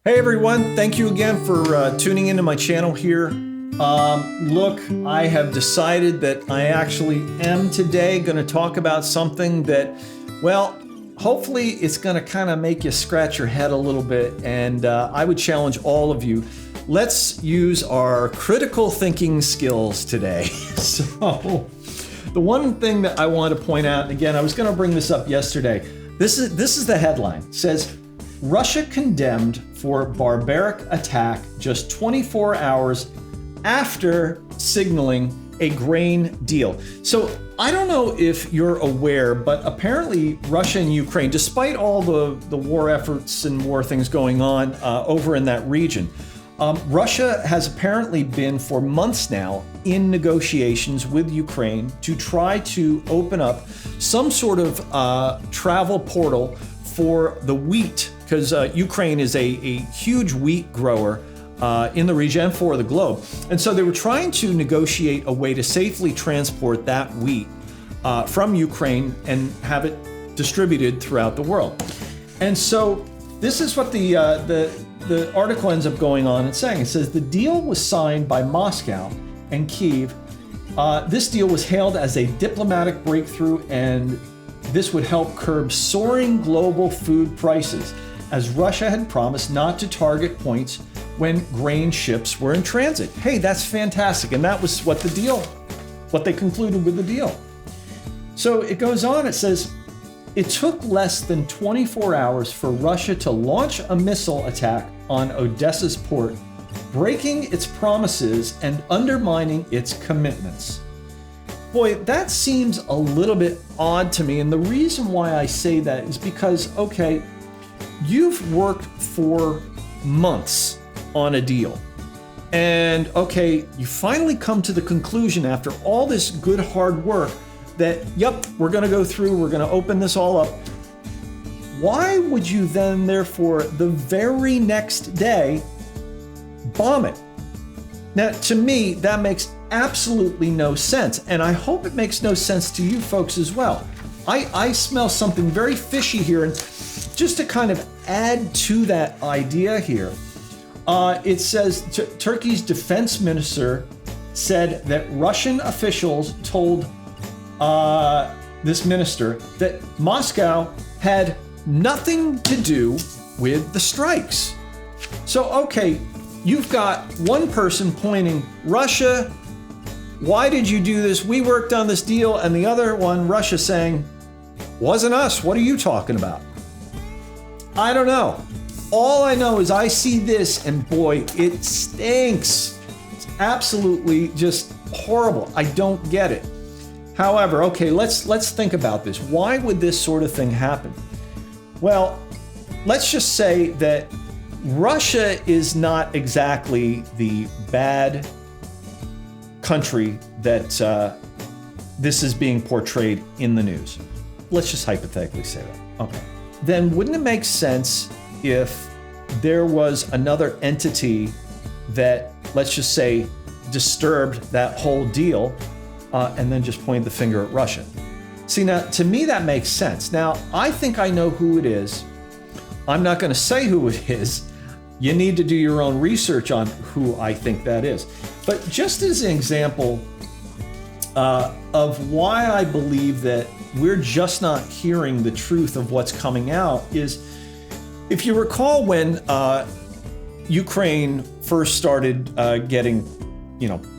Hey everyone, thank you again for tuning into my channel here. Look, I have decided that I actually am today going to talk about something that, well, hopefully it's going to kind of make you scratch your head a little bit, and I would challenge all of you. Let's use our critical thinking skills today. So, the one thing that I want to point out, again, I was going to bring this up yesterday. This is the headline. It says, Russia condemned for barbaric attack just 24 hours after signaling a grain deal. So I don't know if you're aware, but apparently Russia and Ukraine, despite all the war efforts and war things going on over in that region, Russia has apparently been for months now in negotiations with Ukraine to try to open up some sort of travel portal for the wheat, because Ukraine is a huge wheat grower in the region and for the globe. And so they were trying to negotiate a way to safely transport that wheat from Ukraine and have it distributed throughout the world. And so this is what the article ends up going on and saying. It says the deal was signed by Moscow and Kyiv. This deal was hailed as a diplomatic breakthrough, and this would help curb soaring global food prices, as Russia had promised not to target points when grain ships were in transit. Hey, that's fantastic. And that was what they concluded with the deal. So it goes on, it says, it took less than 24 hours for Russia to launch a missile attack on Odessa's port, breaking its promises and undermining its commitments. Boy, that seems a little bit odd to me. And the reason why I say that is because, okay, you've worked for months on a deal. And okay, you finally come to the conclusion after all this good hard work that, yep, we're going to go through, we're going to open this all up. Why would you then, therefore, the very next day, bomb it? Now, to me, that makes absolutely no sense. And I hope it makes no sense to you folks as well. I smell something very fishy here. And just to kind of add to that idea here, it says Turkey's defense minister said that Russian officials told this minister that Moscow had nothing to do with the strikes. So, okay, you've got one person pointing, Russia, why did you do this? We worked on this deal. And the other one, Russia, saying, wasn't us. What are you talking about? I don't know. All I know is I see this and boy, it stinks. It's absolutely just horrible. I don't get it. However, okay, let's think about this. Why would this sort of thing happen? Well, let's just say that Russia is not exactly the bad country that this is being portrayed in the news. Let's just hypothetically say that. Okay. Then wouldn't it make sense if there was another entity that, let's just say, disturbed that whole deal and then just pointed the finger at Russia? See, now, to me, that makes sense. Now, I think I know who it is. I'm not going to say who it is. You need to do your own research on who I think that is. But just as an example of why I believe that we're just not hearing the truth of what's coming out is, if you recall when Ukraine first started getting,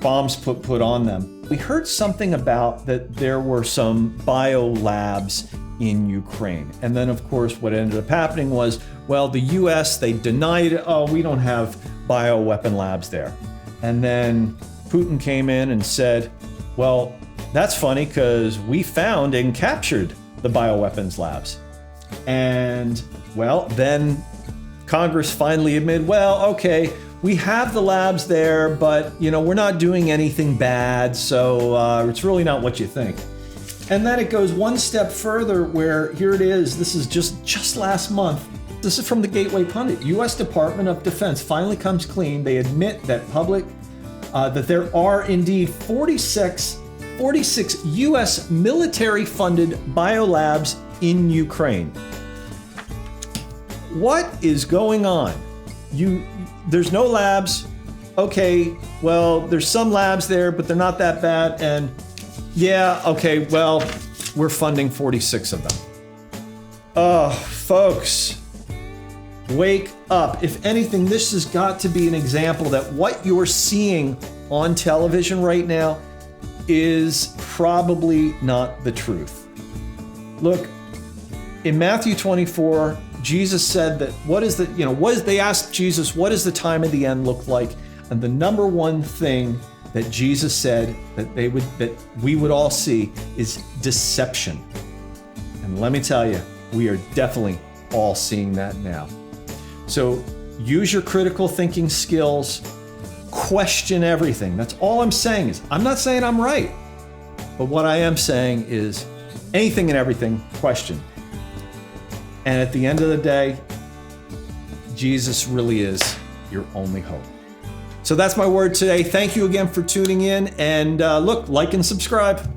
bombs put on them, we heard something about that there were some bio labs in Ukraine. And then, of course, what ended up happening was, well, the US, they denied it. Oh, we don't have bioweapon labs there. And then Putin came in and said, well, that's funny because we found and captured the bioweapons labs. And, well, then Congress finally admitted, well, okay, we have the labs there, but, we're not doing anything bad, so it's really not what you think. And then it goes one step further where, here it is, this is just last month. This is from the Gateway Pundit. U.S. Department of Defense finally comes clean. They admit that that there are indeed 46 U.S. military-funded biolabs in Ukraine. What is going on? there's no labs. Okay, well, there's some labs there, but they're not that bad. And yeah, okay, well, we're funding 46 of them. Oh, folks, wake up. If anything, this has got to be an example that what you're seeing on television right now is probably not the truth. Look, in Matthew 24, Jesus said that they asked Jesus, what does the time of the end look like? And the number one thing that Jesus said that we would all see is deception. And let me tell you, we are definitely all seeing that now. So use your critical thinking skills, question everything. That's all I'm saying. Is I'm not saying I'm right, but what I am saying is anything and everything, question. And at the end of the day, Jesus really is your only hope. So that's my word today. Thank you again for tuning in. And look, like and subscribe.